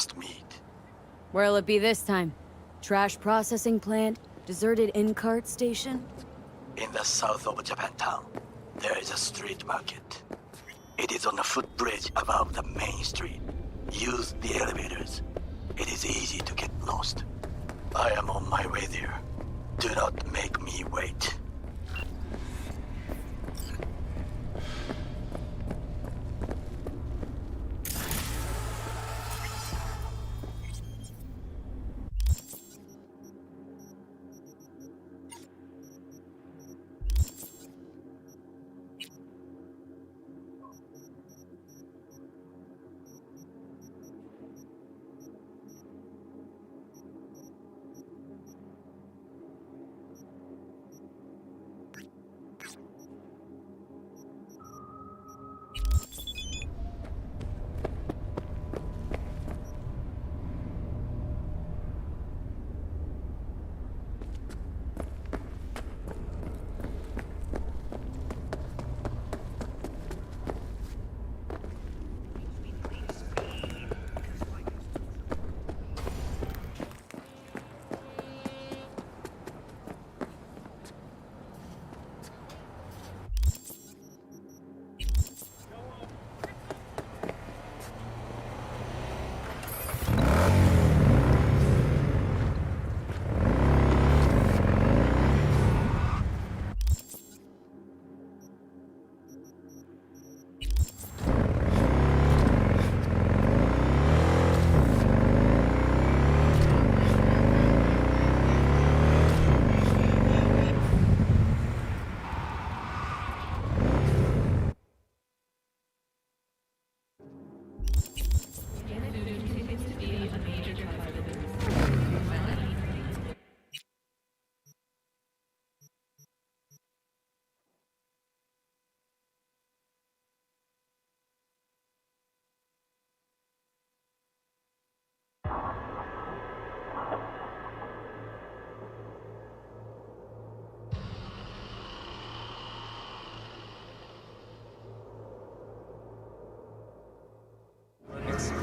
must meet. Where'll it be this time? Trash processing plant? Deserted in-cart station? In the south of Japantown, there is a street market. It is on a footbridge above the main street. Use the elevators. It is easy to get lost. I am on my way there. Do not make me wait.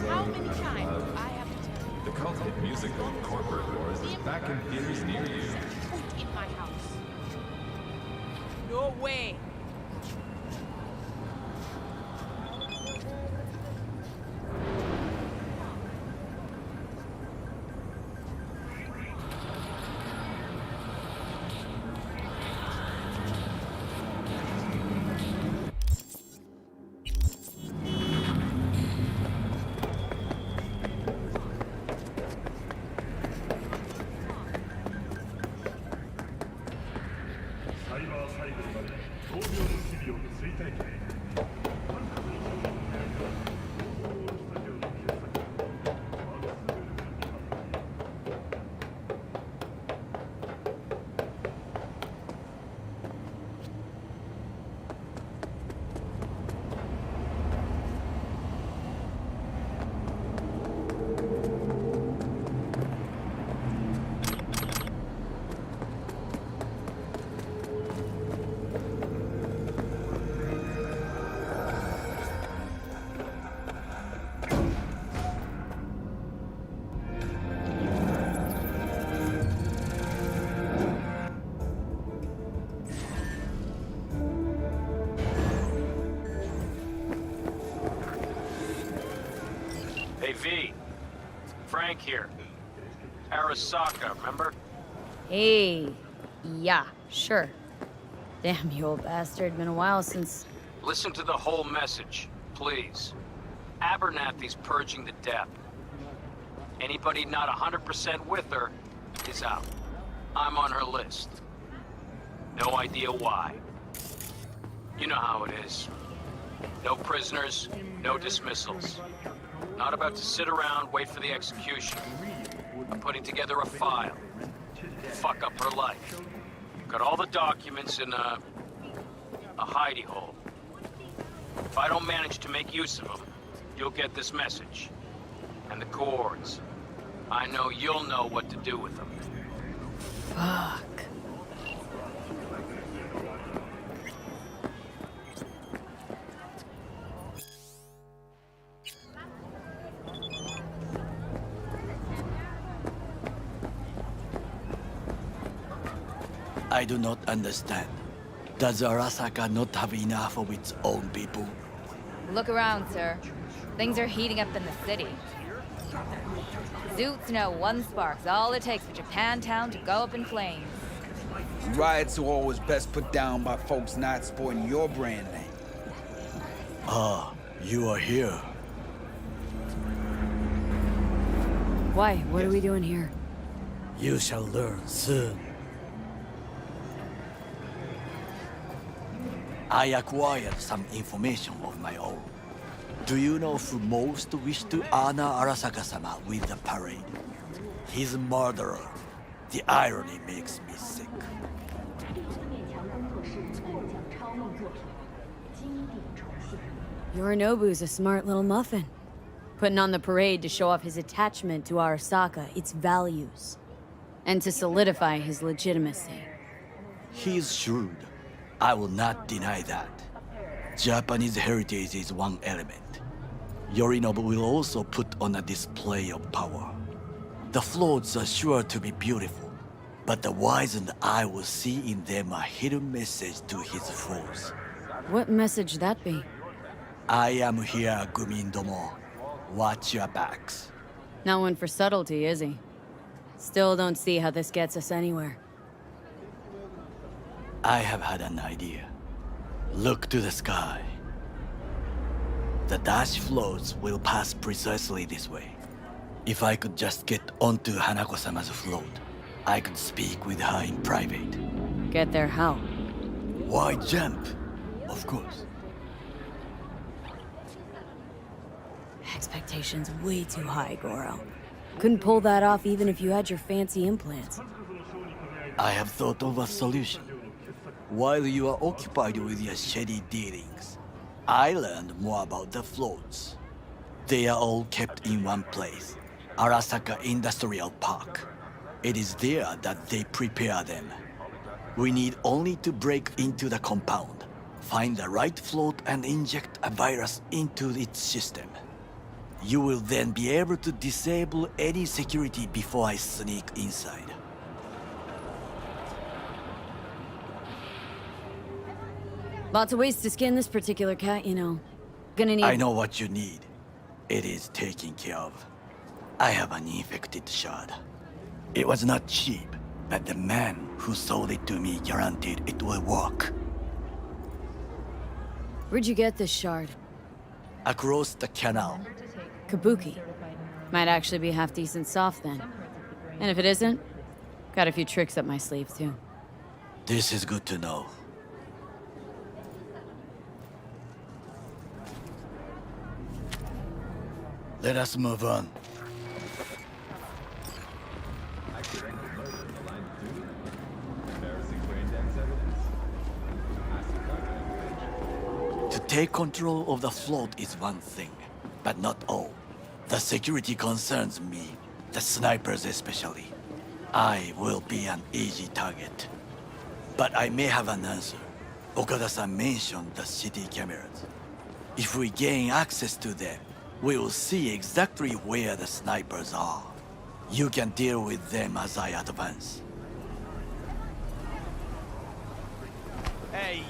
How many times I have to tell you? The cult-hit musical Corporate Wars is back in theaters near you. Food in my house. No way. Hey, V. Frank here. Arasaka, remember? Hey. Yeah, sure. Damn, you old bastard. Been a while since... Listen to the whole message, please. Abernathy's purging the depth. Anybody not 100% with her is out. I'm on her list. No idea why. You know how it is. No prisoners, no dismissals. Not about to sit around, wait for the execution. I'm putting together a file. Fuck up her life. Got all the documents in a hidey hole. If I don't manage to make use of them, you'll get this message. And the cords. I know you'll know what to do with them. Fuck. I do not understand. Does Arasaka not have enough of its own people? Look around, sir. Things are heating up in the city. Zoots know one spark's all it takes for Japantown to go up in flames. Riots are always best put down by folks not sporting your brand name. Ah, you are here. Why? What are we doing here? You shall learn soon. I acquired some information of my own. Do you know who most wished to honor Arasaka-sama with the parade? His murderer. The irony makes me sick. Yorinobu's a smart little muffin. Putting on the parade to show off his attachment to Arasaka, its values, and to solidify his legitimacy. He's shrewd. I will not deny that. Japanese heritage is one element. Yorinobu will also put on a display of power. The floats are sure to be beautiful, but the wizened eye will see in them a hidden message to his foes. What message that be? I am here, Gumindomo. Watch your backs. Not one for subtlety, is he? Still don't see how this gets us anywhere. I have had an idea. Look to the sky. The dash floats will pass precisely this way. If I could just get onto Hanako-sama's float, I could speak with her in private. Get there how? Why jump? Of course. Expectations way too high, Goro. Couldn't pull that off even if you had your fancy implants. I have thought of a solution. While you are occupied with your shady dealings, I learned more about the floats. They are all kept in one place, Arasaka Industrial Park. It is there that they prepare them. We need only to break into the compound, find the right float and inject a virus into its system. You will then be able to disable any security before I sneak inside. Lots of ways to skin this particular cat, you know. Gonna need— I know what you need. It is taken care of. I have an infected shard. It was not cheap, but the man who sold it to me guaranteed it will work. Where'd you get this shard? Across the canal. Kabuki. Might actually be half-decent soft then. And if it isn't, got a few tricks up my sleeve too. This is good to know. Let us move on. To take control of the float is one thing, but not all. The security concerns me, the snipers especially. I will be an easy target. But I may have an answer. Okada-san mentioned the city cameras. If we gain access to them, we will see exactly where the snipers are. You can deal with them as I advance. Hey!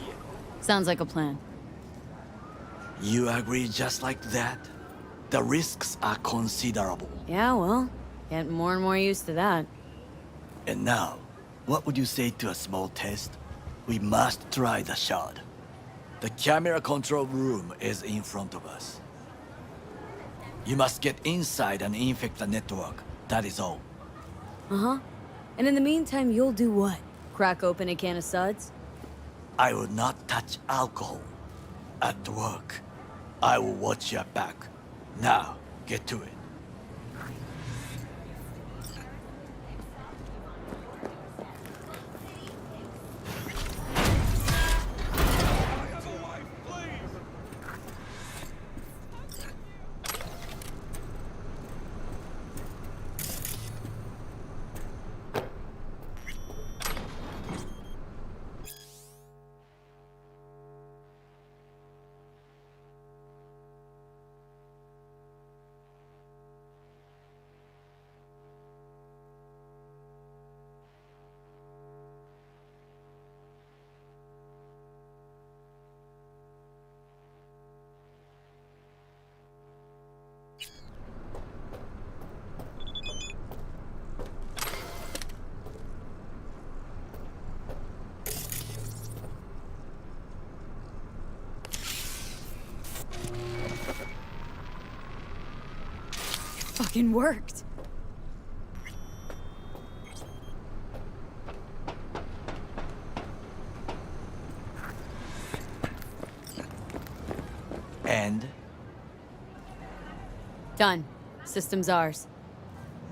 Sounds like a plan. You agree just like that? The risks are considerable. Yeah, well, get more and more used to that. And now, what would you say to a small test? We must try the shard. The camera control room is in front of us. You must get inside and infect the network. That is all. Uh-huh. And in the meantime, you'll do what? Crack open a can of suds? I will not touch alcohol. At work, I will watch your back. Now, get to it. fucking worked. And Done. System's ours.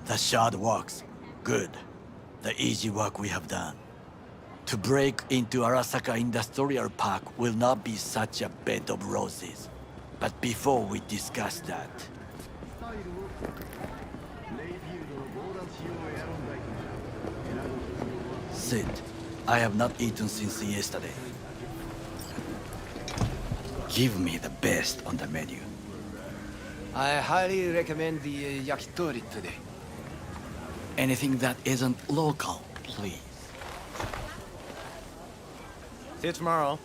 the shard works. Good. The easy work we have done. To break into Arasaka Industrial Park will not be such a bed of roses. But before we discuss that, sit. I have not eaten since yesterday. Give me the best on the menu. I highly recommend the yakitori today. Anything that isn't local, please. See you tomorrow.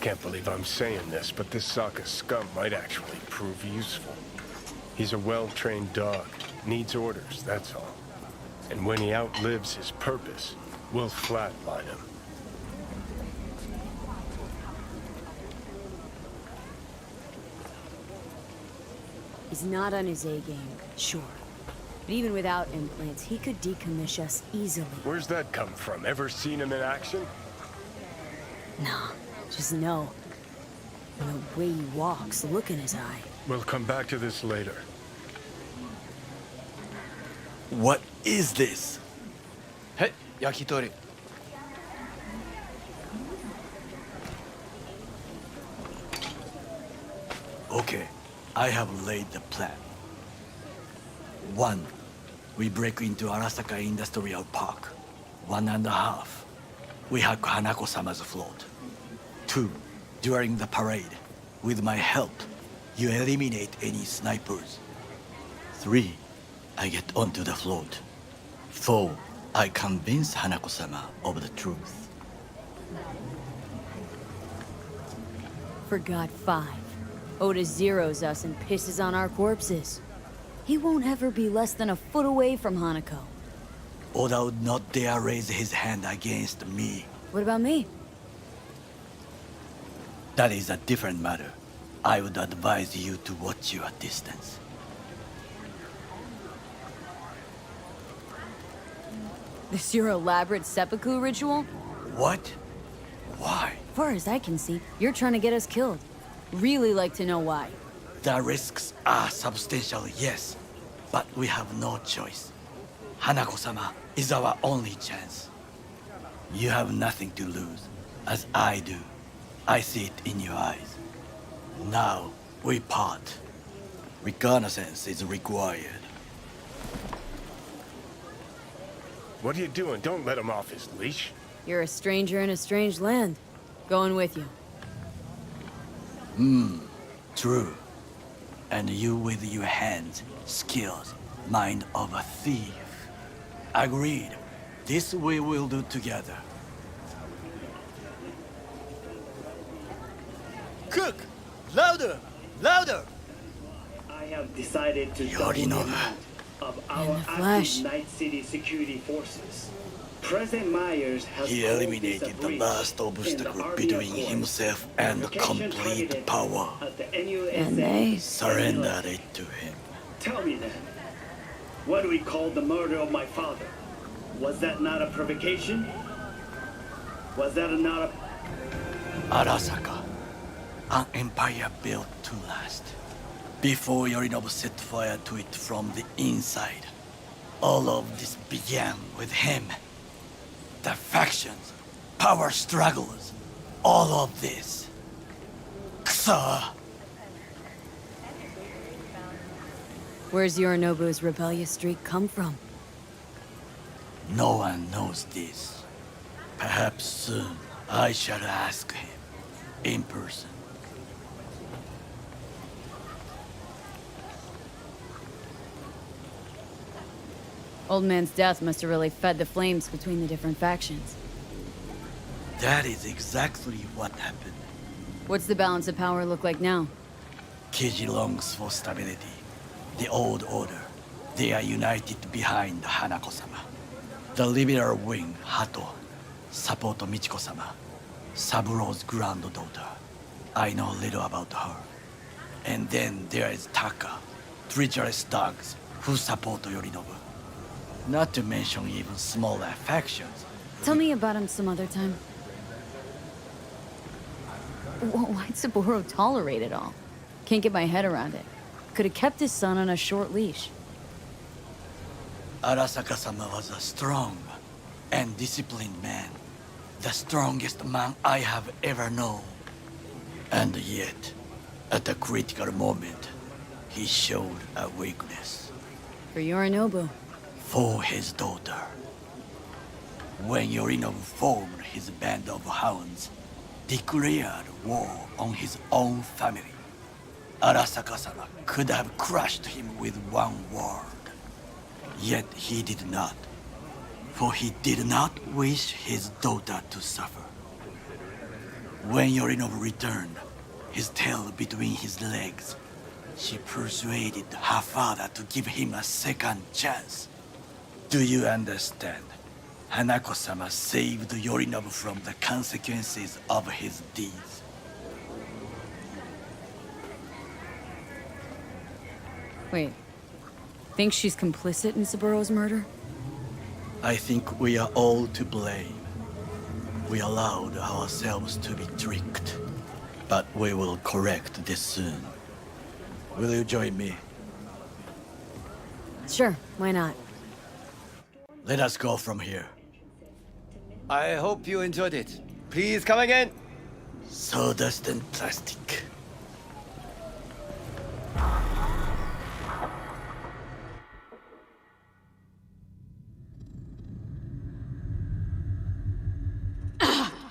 Can't believe I'm saying this, but this Sokka scum might actually prove useful. He's a well-trained dog. Needs orders, that's all. And when he outlives his purpose, we'll flatline him. He's not on his A game, sure. But even without implants, he could decommission us easily. Where's that come from? Ever seen him in action? Nah, just know. And the way he walks, the look in his eye. We'll come back to this later. What is this? Hey, yakitori. Okay, I have laid the plan. 1. We break into Arasaka Industrial Park. 1.5. We hack Hanako-sama's float. 2. During the parade, with my help, you eliminate any snipers. 3. I get onto the float. 4. I convince Hanako-sama of the truth. Forgot 5. Oda zeroes us and pisses on our corpses. He won't ever be less than a foot away from Hanako. Oda would not dare raise his hand against me. What about me? That is a different matter. I would advise you to watch your distance. This your elaborate seppuku ritual? What? Why? Far as I can see, you're trying to get us killed. Really like to know why. The risks are substantial, yes, but we have no choice. Hanako-sama is our only chance. You have nothing to lose, as I do. I see it in your eyes. Now, we part. Reconnaissance is required. What are you doing? Don't let him off his leash. You're a stranger in a strange land. Going with you. True. And you with your hands, skills, mind of a thief. Agreed. This we will do together. Cook! Louder! Louder! I have decided to double the Yorinobu. amount of In our the flesh. active Night City security forces. President Myers has He called eliminated this a the breach last in the obstacle Army between Accords. himself and Provocation complete targeted power. at the NUSA And they Surrendered it to him. Tell me then, what do we call the murder of my father? Was that not a provocation? Was that not a... Arasaka, an empire built to last. Before Yorinobu set fire to it from the inside, all of this began with him. The factions, power struggles, all of this. Kusa! Where's Yorinobu's rebellious streak come from? No one knows this. Perhaps soon I shall ask him in person. Old man's death must have really fed the flames between the different factions. That is exactly what happened. What's the balance of power look like now? Kiji longs for stability. The old order. They are united behind Hanako-sama. The liberal wing, Hato, support Michiko-sama. Saburo's granddaughter. I know little about her. And then there is Taka, treacherous dogs who support Yorinobu. Not to mention even smaller factions. Tell me about him some other time. Why'd Saburo tolerate it all? Can't get my head around it. Could have kept his son on a short leash. Arasaka-sama was a strong and disciplined man. The strongest man I have ever known. And yet, at a critical moment, he showed a weakness. For Yorinobu. For his daughter. When Yorinobu formed his band of hounds, declared war on his own family, Arasaka-sama could have crushed him with one word. Yet he did not. For he did not wish his daughter to suffer. When Yorinobu returned, his tail between his legs, she persuaded her father to give him a second chance. Do you understand? Hanako-sama saved Yorinobu from the consequences of his deeds. Wait. Think she's complicit in Saburo's murder? I think we are all to blame. We allowed ourselves to be tricked. But we will correct this soon. Will you join me? Sure, why not? Let us go from here. I hope you enjoyed it. Please come again. Sawdust and plastic.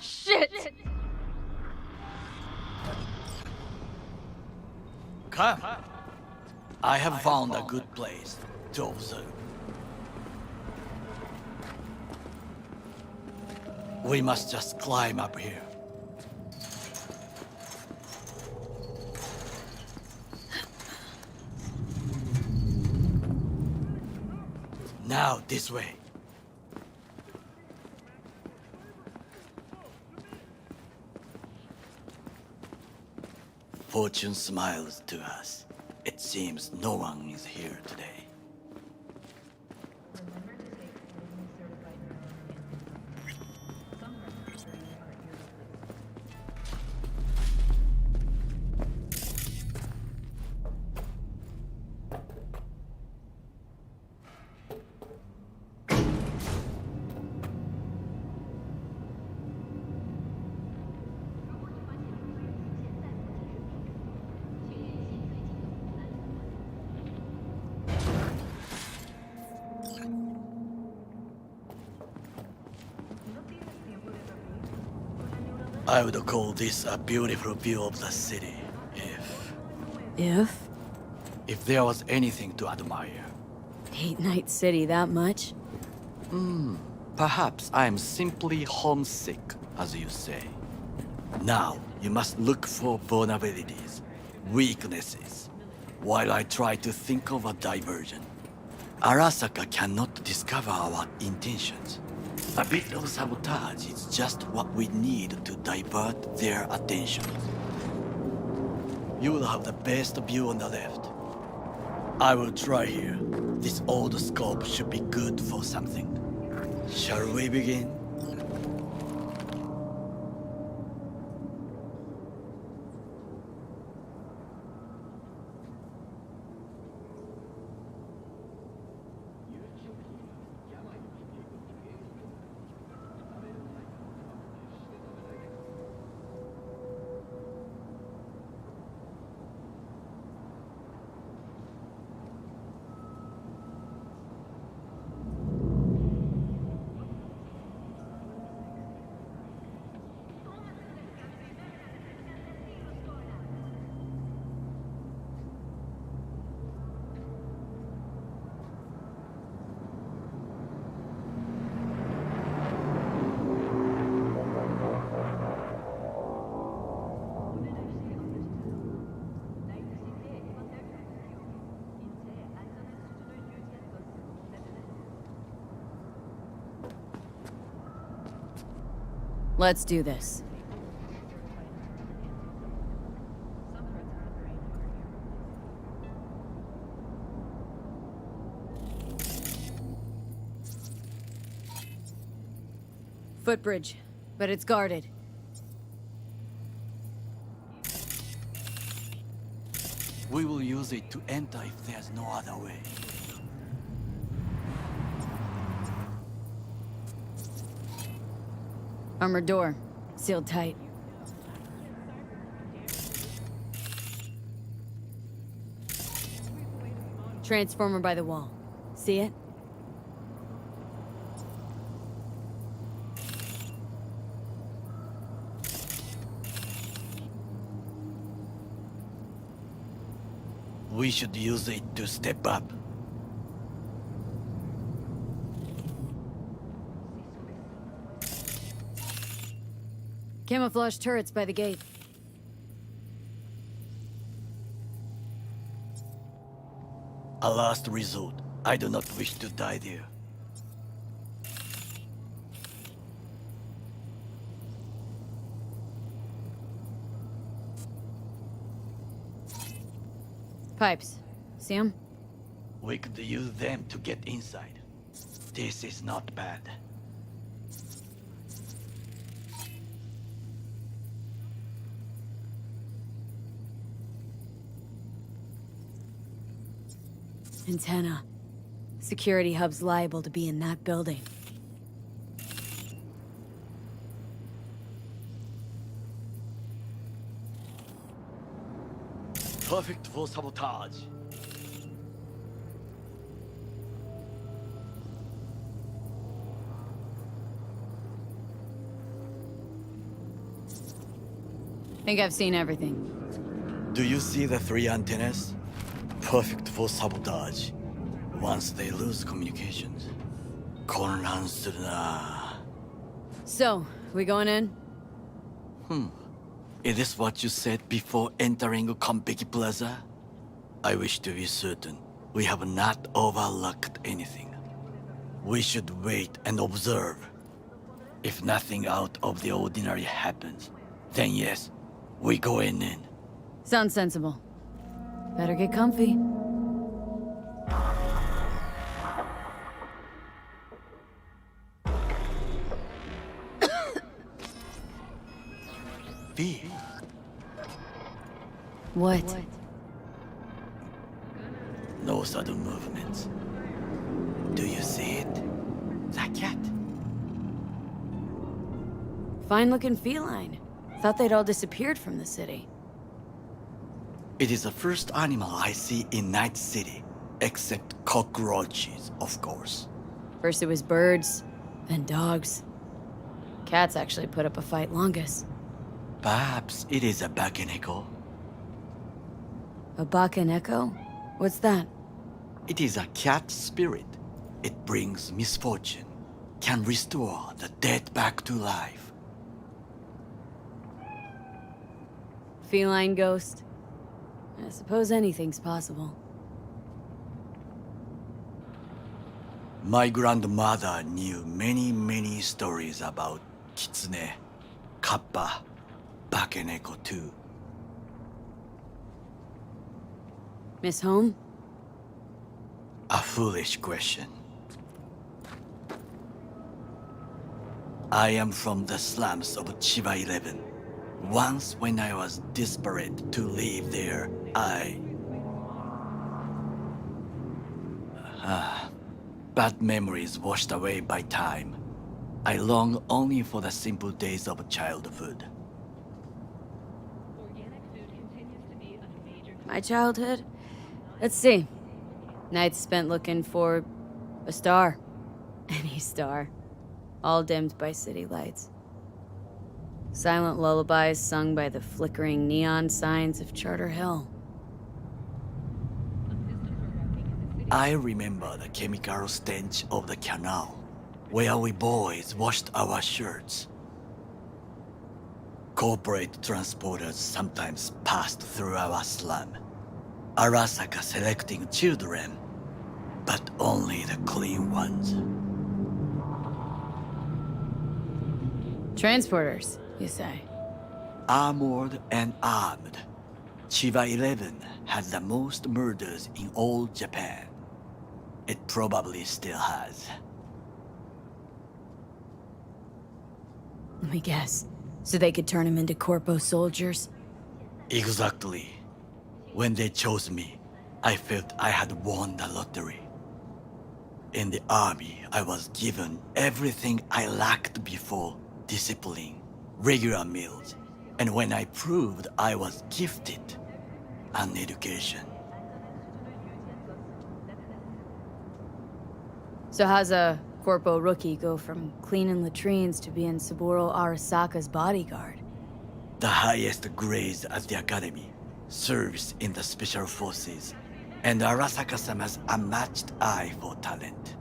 Shit! Come. I have found a good place to observe. We must just climb up here. Now, this way. Fortune smiles to us. It seems no one is here today. I would call this a beautiful view of the city, if there was anything to admire. Hate Night City that much? Perhaps I'm simply homesick, as you say. Now, you must look for vulnerabilities, weaknesses, while I try to think of a diversion. Arasaka cannot discover our intentions. A bit of sabotage is just what we need to divert their attention. You will have the best view on the left. I will try here. This old scope should be good for something. Shall we begin? Let's do this. Footbridge, but it's guarded. We will use it to enter if there's no other way. Armored door, sealed tight. Transformer by the wall. See it? We should use it to step up. Camouflage turrets by the gate. A last resort. I do not wish to die there. Pipes. See 'em? We could use them to get inside. This is not bad. Antenna. Security hub's liable to be in that building. Perfect for sabotage. Think I've seen everything. Do you see the 3 antennas? Perfect for sabotage. Once they lose communications.混乱するな. So, we going in? Is this what you said before entering Konpeki Plaza? I wish to be certain we have not overlooked anything. We should wait and observe. If nothing out of the ordinary happens, then yes, we go in. Sounds sensible. Better get comfy. V. What? No sudden movements. Do you see it? That cat. Fine-looking feline. Thought they'd all disappeared from the city. It is the first animal I see in Night City, except cockroaches, of course. First it was birds, then dogs. Cats actually put up a fight longest. Perhaps it is a bakeneko. A bakaneko? What's that? It is a cat spirit. It brings misfortune, can restore the dead back to life. Feline ghost? I suppose anything's possible. My grandmother knew many stories about kitsune, kappa, bakeneko too. Miss Home? A foolish question. I am from the slums of Chiba 11. Once when I was desperate to live there, bad memories washed away by time. I long only for the simple days of childhood. My childhood? Let's see. Nights spent looking for a star. Any star. All dimmed by city lights. Silent lullabies sung by the flickering neon signs of Charter Hill. I remember the chemical stench of the canal, where we boys washed our shirts. Corporate transporters sometimes passed through our slum. Arasaka selecting children, but only the clean ones. Transporters, you say? Armored and armed. Chiba 11 had the most murders in all Japan. It probably still has. me guess. So they could turn him into corpo soldiers? Exactly. When they chose me, I felt I had won the lottery. In the army, I was given everything I lacked before: discipline, regular meals, and when I proved I was gifted, an education. So how's a corpo rookie go from cleaning latrines to being Saburo Arasaka's bodyguard? The highest grades at the academy, service in the special forces, and Arasaka-sama's unmatched eye for talent.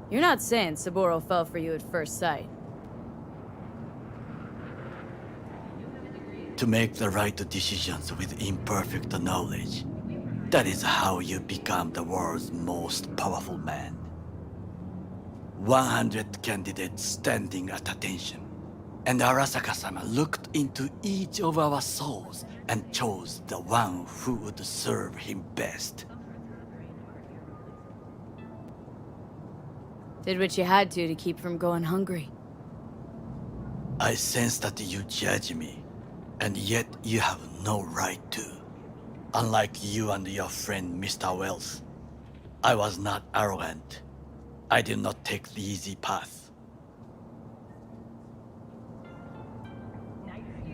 You're not saying Saburo fell for you at first sight. To make the right decisions with imperfect knowledge, that is how you become the world's most powerful man. 100 candidates standing at attention, and Arasaka-sama looked into each of our souls and chose the one who would serve him best. Did what you had to keep from going hungry. I sense that you judge me, and yet you have no right to. Unlike you and your friend Mr. Wells, I was not arrogant. I did not take the easy path.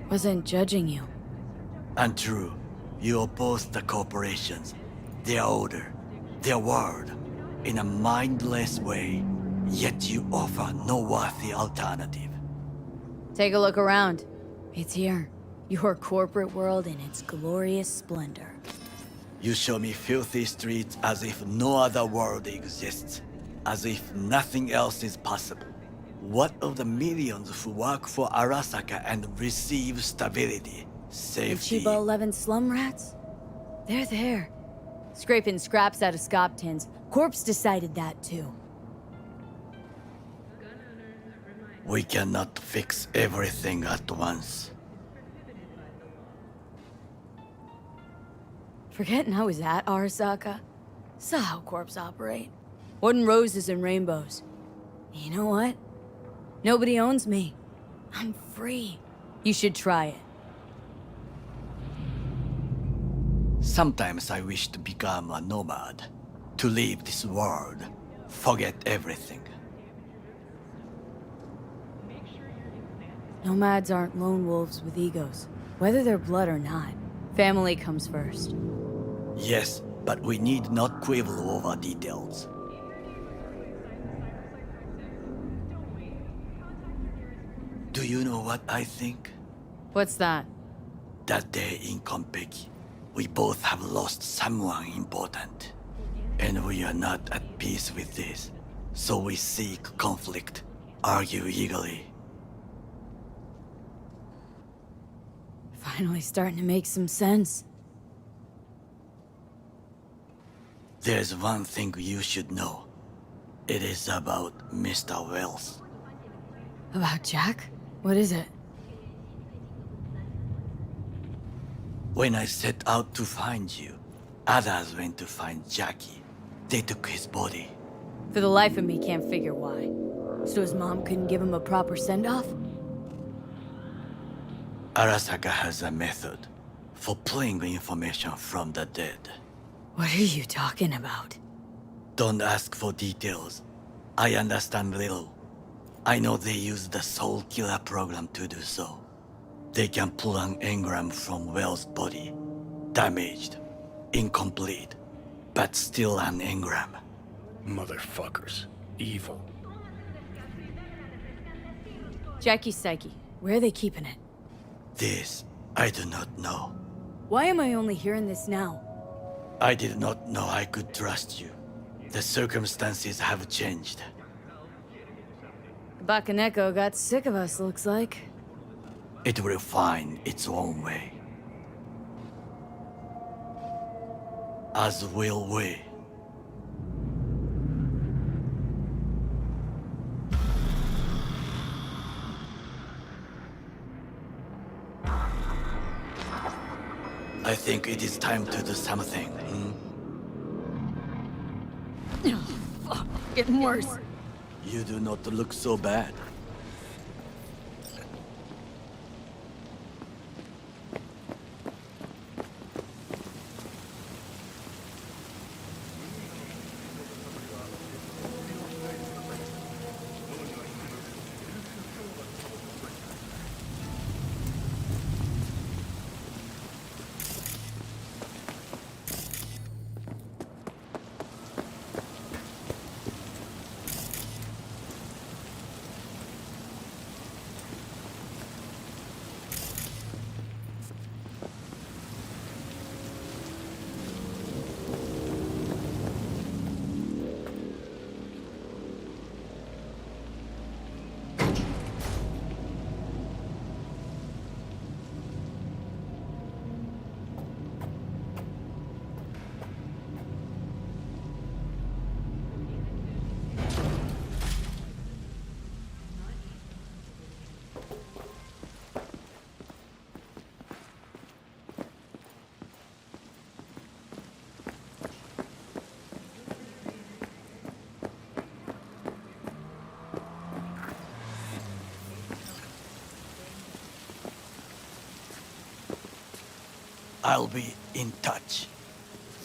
Wasn't judging you. Untrue. You oppose the corporations, their order, their word, in a mindless way, yet you offer no worthy alternative. Take a look around. It's here. Your corporate world in its glorious splendor. You show me filthy streets as if no other world exists, as if nothing else is possible. What of the millions who work for Arasaka and receive stability, The safety? Chiba 11 slum rats? They're there. Scraping scraps out of scop tins. Corpse decided that too. We cannot fix everything at once. Forgetting I was at Arasaka? Saw how corps operate. Wasn't roses and rainbows. You know what? Nobody owns me. I'm free. You should try it. Sometimes I wish to become a nomad, to leave this world, forget everything. Nomads aren't lone wolves with egos, whether they're blood or not. Family comes first. Yes, but we need not quibble over details. Do you know what I think? What's that? That day in Konpeki, we both have lost someone important. And we are not at peace with this. So we seek conflict, argue eagerly. Finally starting to make some sense. There's one thing you should know. It is about Mr. Wells. About Jack? What is it? When I set out to find you, others went to find Jackie. They took his body. For the life of me, can't figure why. So his mom couldn't give him a proper send-off? Arasaka has a method for pulling information from the dead. What are you talking about? Don't ask for details. I understand little. I know they use the Soul Killer program to do so. They can pull an engram from Wells' body. Damaged, incomplete, but still an engram. Motherfuckers. Evil. Jackie's psyche. Where are they keeping it? This, I do not know. Why am I only hearing this now? I did not know I could trust you. The circumstances have changed. Bakaneko got sick of us, looks like. It will find its own way. As will we. I think it is time to do something. Fuck, getting worse. You do not look so bad. I'll be in touch.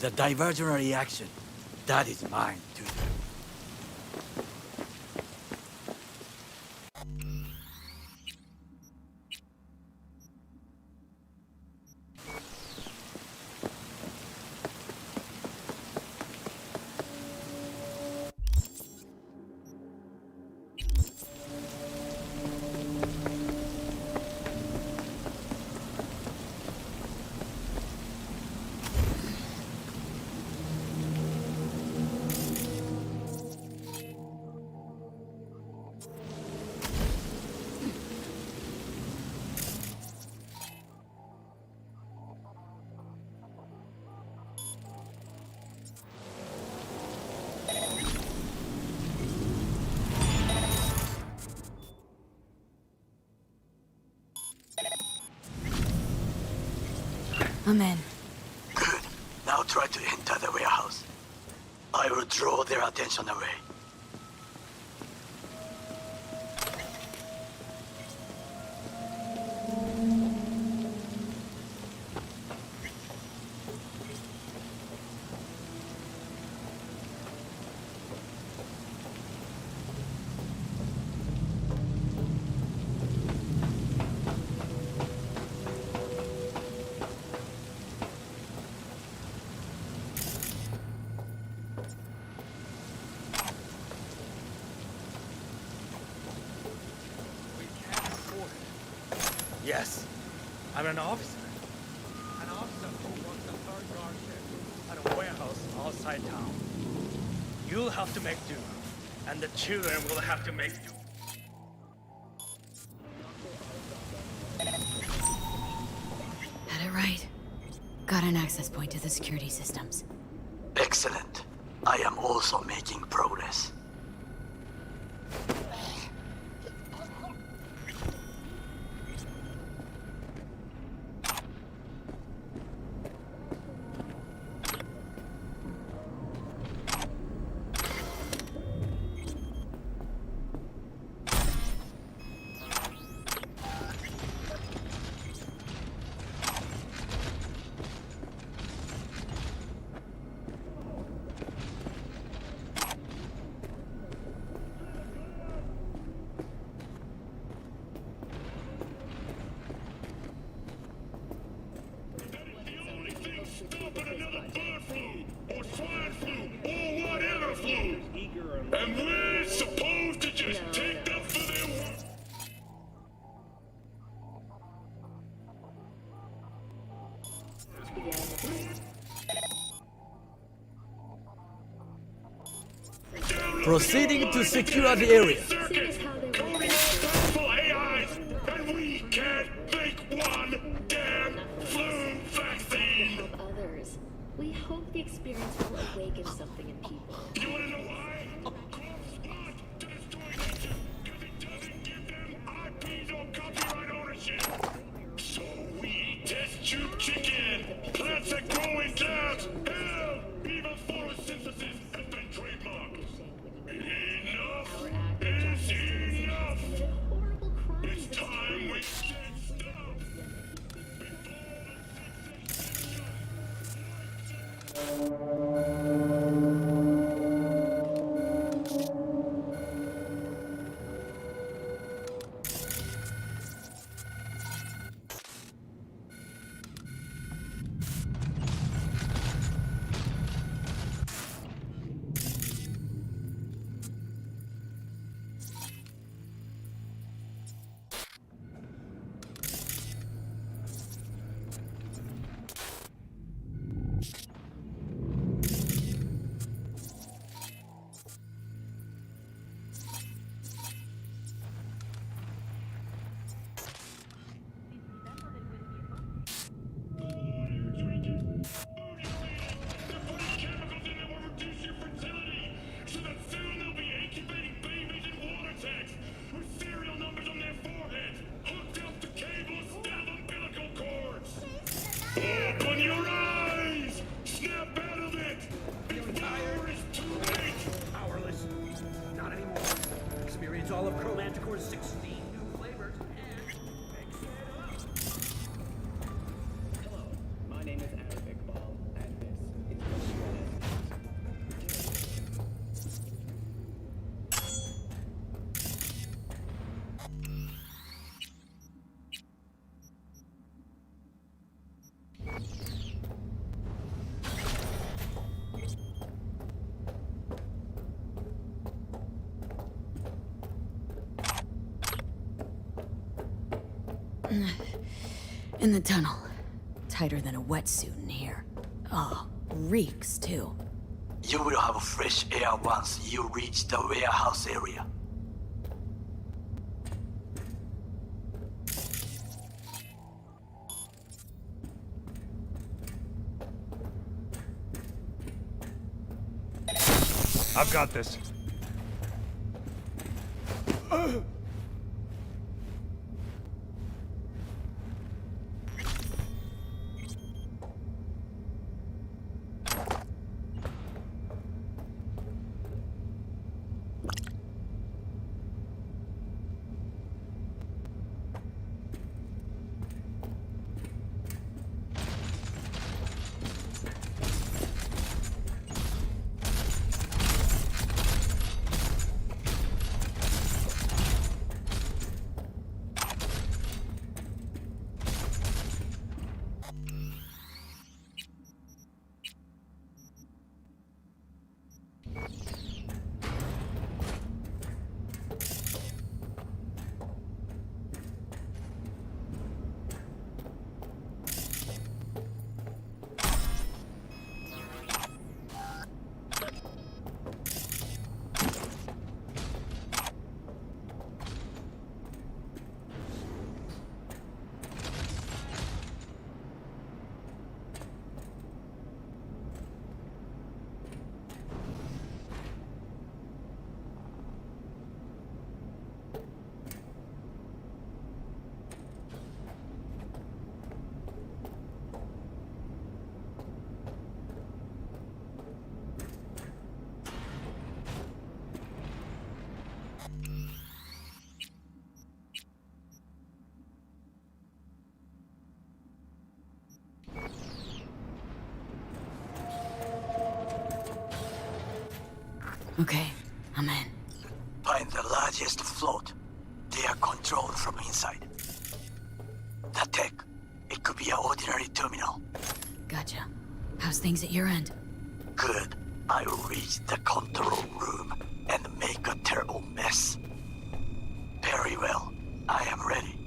The diversionary action, that is mine to do. I'm in. Good. Now try to enter the warehouse. I will draw their attention away. Yes, I'm an officer. An officer who works a third guard shift at a warehouse outside town. You'll have to make do, and the children will have to make do. Had it right. Got an access point to the security systems. Excellent. I am also making progress. And we're supposed to just take them for their word. Proceeding to secure the area. AIs, and we can't make one damn flu vaccine. Others. We hope the experience will awaken something in people. You wanna know why? Cops want to destroy nature because it doesn't give them IPs or copyright ownership. So we test tube chicken, plants that grow in labs, hell, even photosynthesis has been trademarked. Enough is enough. It's time we said stop. Open your eyes! Snap out of it! Before it's too late! Powerless. Not anymore. Experience all of Chromanticore's 16 new flavors and mix it up. Hello, my name In the tunnel. Tighter than a wetsuit in here. Oh, reeks too. You will have fresh air once you reach the warehouse area. I've got this. Okay, I'm in. Find the largest float. They are controlled from inside. The tech, it could be an ordinary terminal. Gotcha. How's things at your end? Good. I'll reach the control room and make a terrible mess. Very well. I am ready.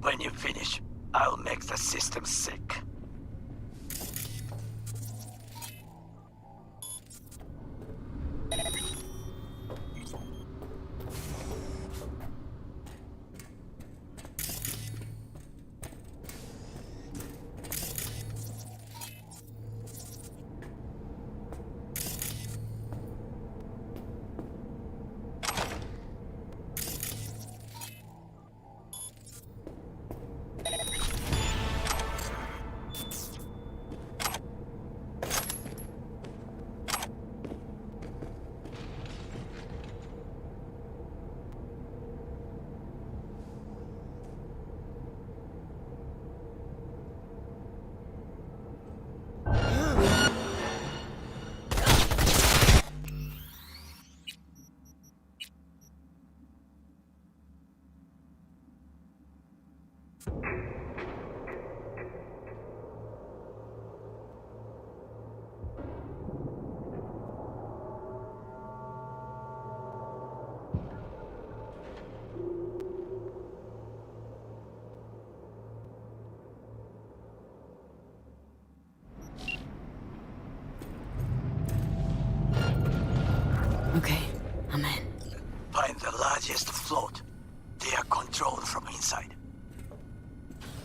When you finish, I'll make the system sick. Okay, I'm in. Find the largest float. They are controlled from inside.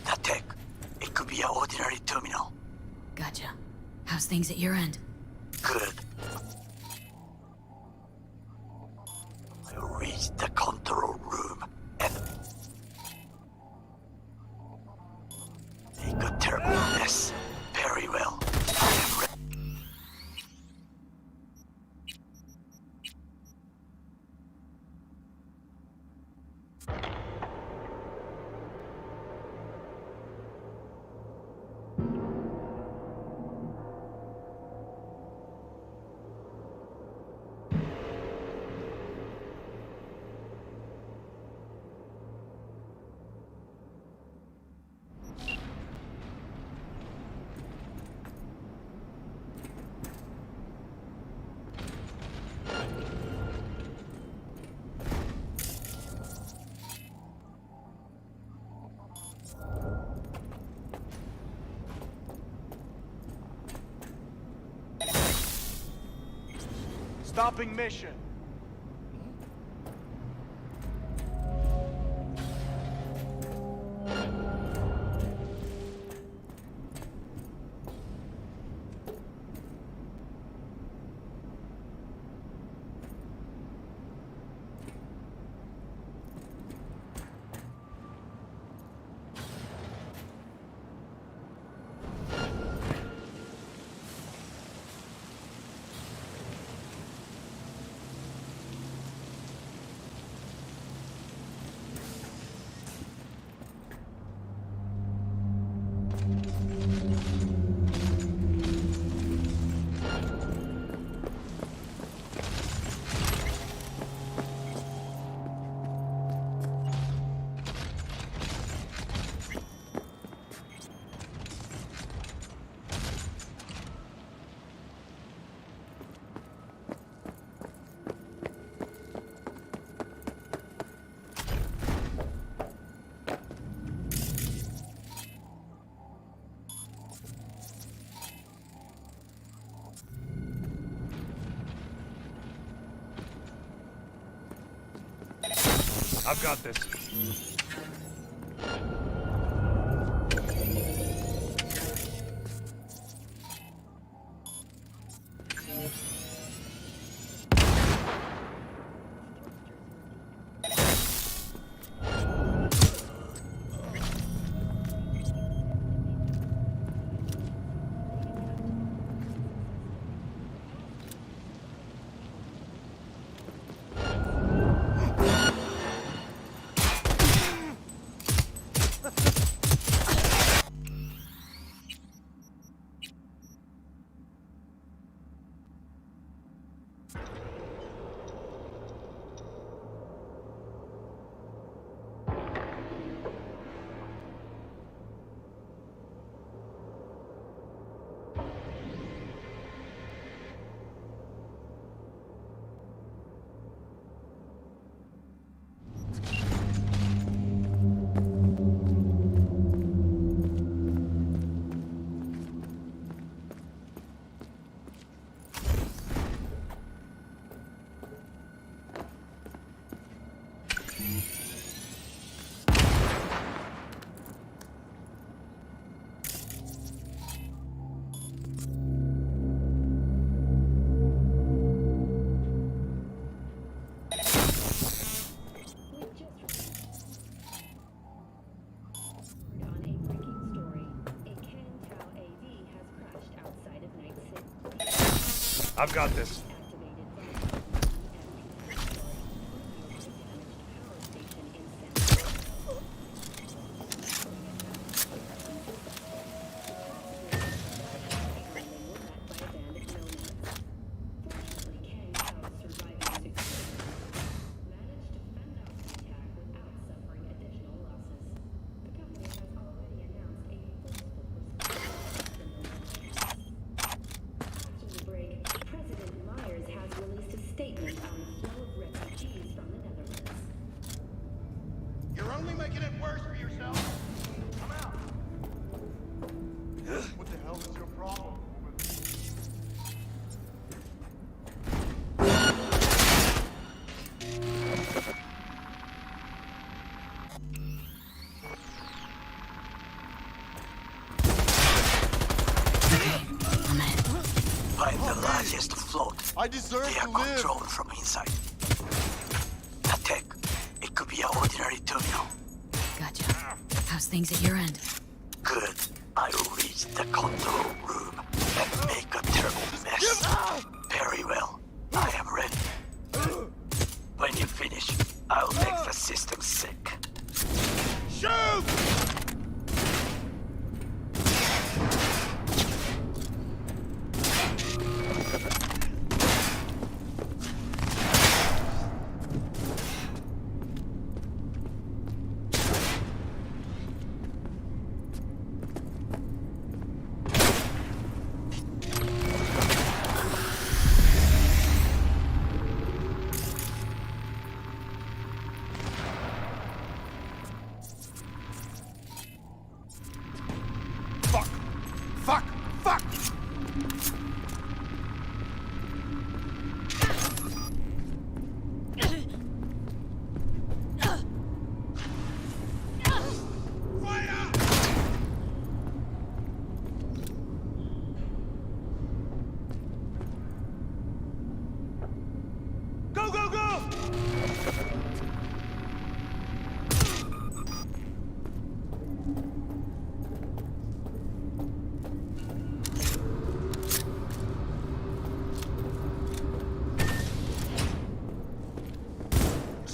The tech, it could be an ordinary terminal. Gotcha. How's things at your end? Good. I'll reach the control room and make a terrible mess. Very well. I am ready. Stopping mission. I've got this. I've got this. Find the largest float. I deserve They are to live. controlled from inside. The tech, it could be an ordinary terminal. Gotcha. How's things at your end? Good. I will reach the control room and make a terrible mess. Very well. I am ready. When you finish, I'll make the system sick. Shoot!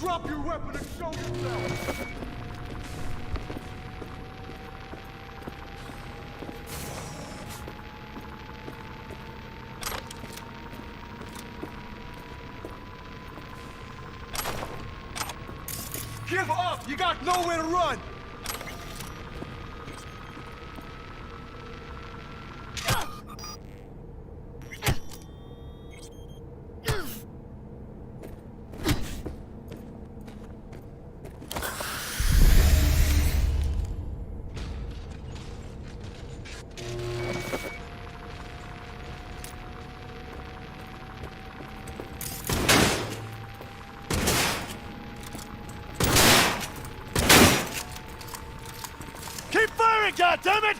Drop your weapon and show yourself! Give up! You got nowhere to run! Keep firing, goddammit!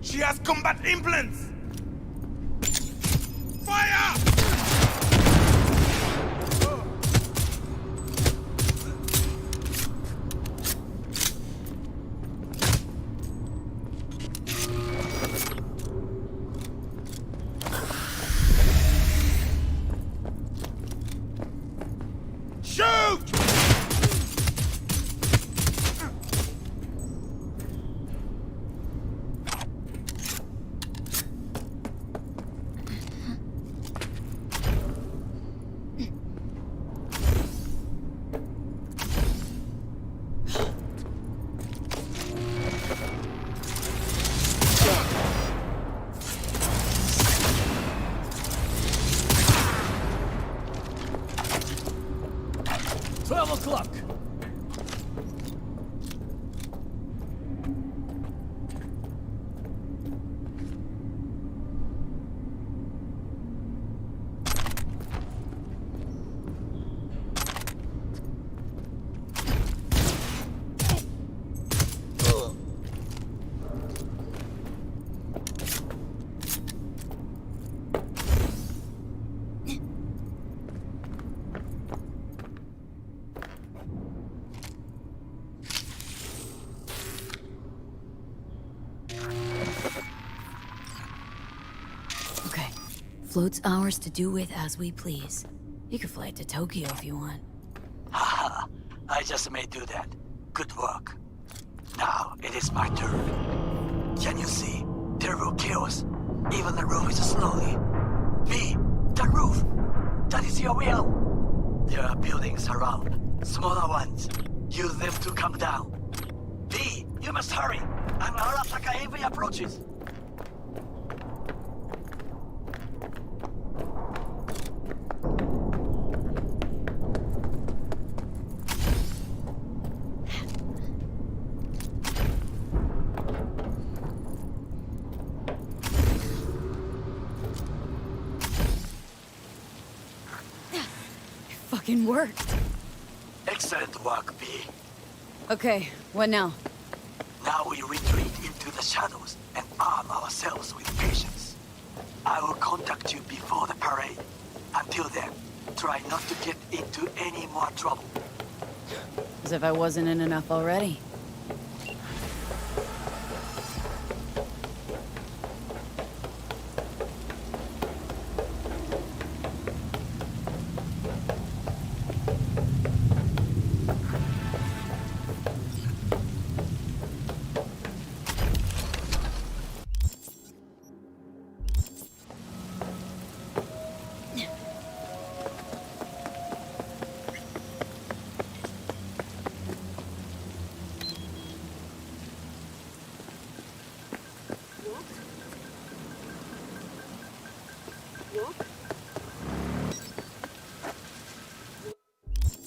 She has combat implants! Fire! Shoot! O'clock. Float's ours to do with as we please. You can fly to Tokyo if you want. Haha, I just may do that. Good work. Now it is my turn. Can you see? Terrible chaos. Even the roof is slowly. B, the roof. That is your will. There are buildings around, smaller ones. Use them to come down. B, You must hurry. An Arasaka enemy approaches. Fucking worked. Excellent work, B. Okay, what now? Now we retreat into the shadows and arm ourselves with patience. I will contact you before the parade. Until then, try not to get into any more trouble. As if I wasn't in enough already. Walk?